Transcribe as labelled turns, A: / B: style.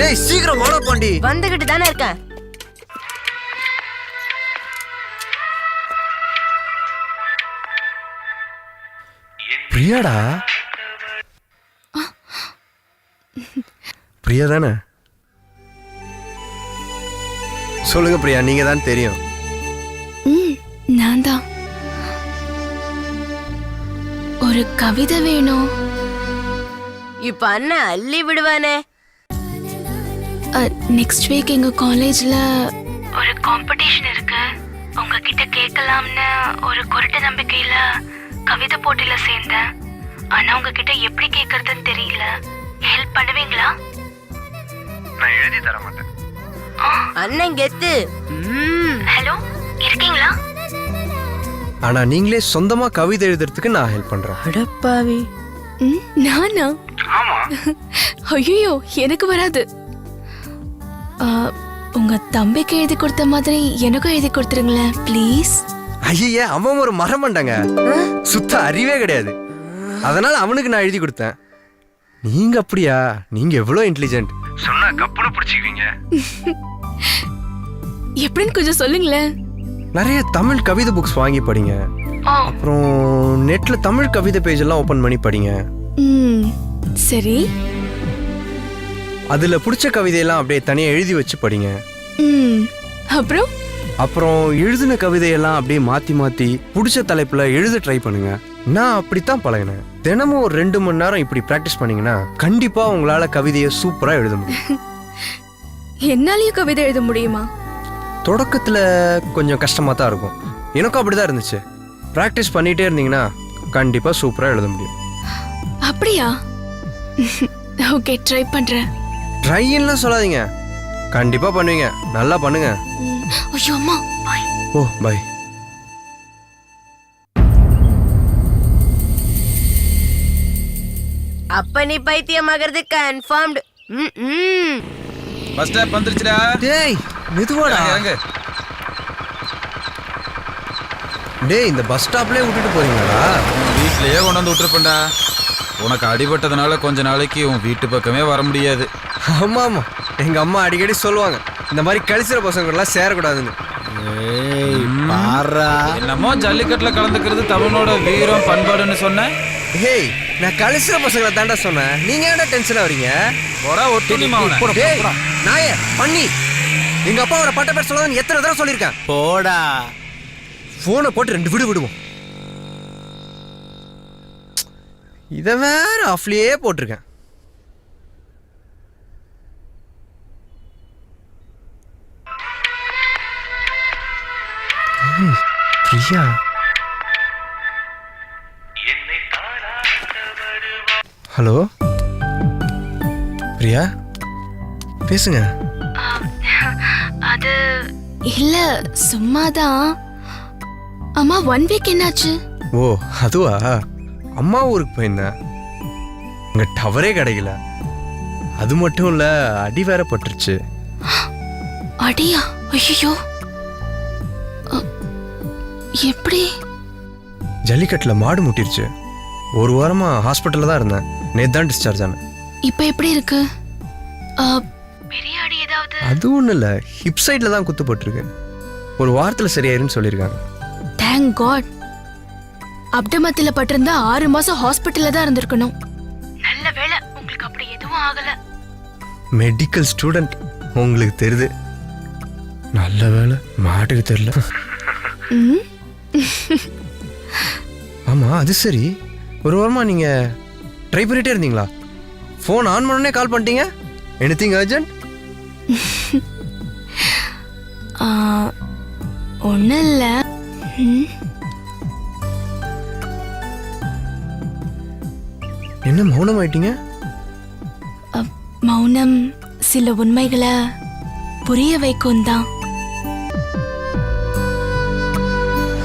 A: டேய் சீக்கிரம் வாடா பாண்டி.
B: வந்துகிட்டு தானே இருக்கேன்.
A: பிரியாடா? பிரியா தானே? சொல்லுங்க பிரியா, நீங்க தான் தெரியும்.
C: நான் தான். ஒரு கவிதை வேணும்.
B: இப்ப அண்ணன் அள்ளி விடுவானே.
C: நெக்ஸ்ட் வீக் எங்க காலேஜ்ல ஒரு காம்படிஷன் இருக்கு. உங்ககிட்ட கேட்கலாம்னு ஒரு குருட்டு நம்பிக்கையில கவிதை போட்டியில சேர்ந்தேன். ஆனா உங்ககிட்ட எப்படி கேட்கறதுன்னு தெரியல. ஹெல்ப் பண்ணுவீங்களா?
A: நான் எழுதி தர மாட்டேன்.
B: அண்ணன் கெத்து.
C: ஹலோ, இருக்கீங்களா?
A: ஆனா நீங்களே சொந்தமா கவிதை எழுதுறதுக்கு நான் ஹெல்ப் பண்றேன்.
B: அடப்பாவி.
C: நானா?
A: ஆமா.
C: ஐயோ, எனக்கு வராது. உங்க தம்பிக்கு எழுதி கொடுத்த மாதிரி எனக்கும் எழுதி கொடுத்துருங்களேன் ப்ளீஸ்.
A: ஐயே, அவன் ஒரு மரமண்டங்க, சுத்த அறிவே கிடையாது. அதனால அவனுக்கு நான் எழுதி கொடுத்தேன். நீங்க அப்படியா? நீங்க எவ்வளவு இன்டெலிஜென்ட். சொன்னா கப்புனு பிடிச்சிக்குவீங்க.
C: எப்படின்னு கொஞ்சம் சொல்லுங்களேன்.
A: நிறைய தமிழ் கவிதை புக்ஸ் வாங்கி படிங்க. அப்புறம் நெட்ல தமிழ் கவிதை பேஜ் எல்லாம் ஓபன் பண்ணி படிங்க.
C: சரி.
A: அதுல பிடிச்ச கவிதையெல்லாம் அப்படியே தனியா எழுதி வச்சு படிங்க. அப்புறம் எழுதின கவிதையெல்லாம் அப்படியே மாத்தி மாத்தி பிடிச்ச தலைப்புல எழுத ட்ரை பண்ணுங்க. நான் அப்படித்தான் பழகினேன். தினமும் ஒரு 2 மணி நேரம் இப்படி பிராக்டிஸ் பண்ணீங்கன்னா கண்டிப்பா உங்களால கவிதையை சூப்பரா எழுத முடியும்.
C: என்னாலயும் கவிதை எழுத முடியுமா?
A: தொடக்கத்துல கொஞ்சம் கஷ்டமா தான் இருக்கும். எனக்கும் அப்படிதான் இருந்துச்சு. பிராக்டிஸ் பண்ணிட்டே இருந்தீங்கன்னா கண்டிப்பா சூப்பரா எழுத முடியும்.
C: அப்படியா? ஓகே, ட்ரை பண்றேன்.
A: ட்ரைன்னு சொல்லாதீங்க, கண்டிப்பா பண்ணுவீங்க. நல்லா பண்ணுங்க.
C: ஐயோ அம்மா, பை.
A: O bye.
B: அப்ப நீ பைத்தியமாகிறது கன்ஃபார்ம்டு.
D: பஸ் ஸ்டாப் வந்துருச்சுடா.
A: டேய் மெதுவாடா. டேய், இந்த பஸ் ஸ்டாப்லயே விட்டுட்டு போறீங்களா?
D: வீட்லயே கொண்டு வந்து விட்டுருப்பேன்டா. உனக்கு அடிபட்டதுனால கொஞ்ச நாளைக்கு உன் வீட்டு பக்கமே வர முடியாது.
A: ஆமா ஆமா, எங்க அம்மா அடிக்கடி சொல்லுவாங்க இந்த மாதிரி கழிச்சுற பசங்க எல்லாம் சேரக்கூடாதுன்னு.
D: என்னமோ ஜல்லிக்கட்டுல கலந்துக்கிறது தமிழோட வீரம் பண்பாடுன்னு சொன்ன.
A: ஹேய், நான் கழிச்சுற பசங்களை தாண்டா சொன்னேன். நீங்க ஏன்டா டென்ஷன் ஆவறீங்க?
D: போடா ஒட்டுனி மாவன.
A: டேய் நாயே பண்ணி, எங்க அப்பா அவரை பட்ட பேர் சொல்லாதன்னு எத்தனை தடவை சொல்லியிருக்கேன்.
E: போடா.
A: போனை போட்டு 2 விடு விடுவோம். இதை வேற ஆஃப்லயே போட்டிருக்கேன். பிரியா, ஹலோ பிரியா, பேசுங்க.
C: அது இல்ல, சும்மாதான். அம்மா 1 வீக் என்னாச்சு?
A: ஓ அதுவா, அம்மா ஊருக்கு போயிருந்தேன். அங்க டவரே கிடைக்கல. அது மட்டும் இல்ல, அடி வேற பட்டுருச்சு.
C: அடியா? ஐயோ, எப்படி?
A: ஜல்லிக்கட்டுல மாடு முட்டிருச்சு. 1 வாரமா ஹாஸ்பிட்டல்ல தான் இருந்தேன். நேத்து தான் டிஸ்சார்ஜ் ஆனேன்.
C: இப்ப எப்படி இருக்கு? பெரிய அடி ஏதாவது?
A: அது ஒண்ணும் இல்ல, ஹிப் சைட்ல தான் குத்து போட்டிருக்கு. 1 வாரத்துல சரியாயிருன்னு சொல்லியிருக்காங்க.
C: Thank God. அப்டமத்தில பட்டிருந்தா 6 மாசம் ஹாஸ்பிட்டல்ல தான் இருந்திருக்கணும். நல்ல வேளை உங்களுக்கு அப்படி எதுவும் ஆகல.
A: மெடிக்கல் ஸ்டூடெண்ட் உங்களுக்கு தெரியுது. நல்ல வேளை மாட்டுக்கு தெரியல. ஆமா, அது சரி. 1 வாரமா நீங்க ட்ரை பண்ணிட்டே இருந்தீங்களா? ஃபோன் ஆன் பண்ணனே கால் பண்ணிட்டீங்க. Anything urgent?
C: ஒன்னும் இல்ல.
A: என்ன மௌனம் ஆயிட்டீங்க?
C: மௌனம் சில உண்மைகளை புரிய வைக்கும் தான்.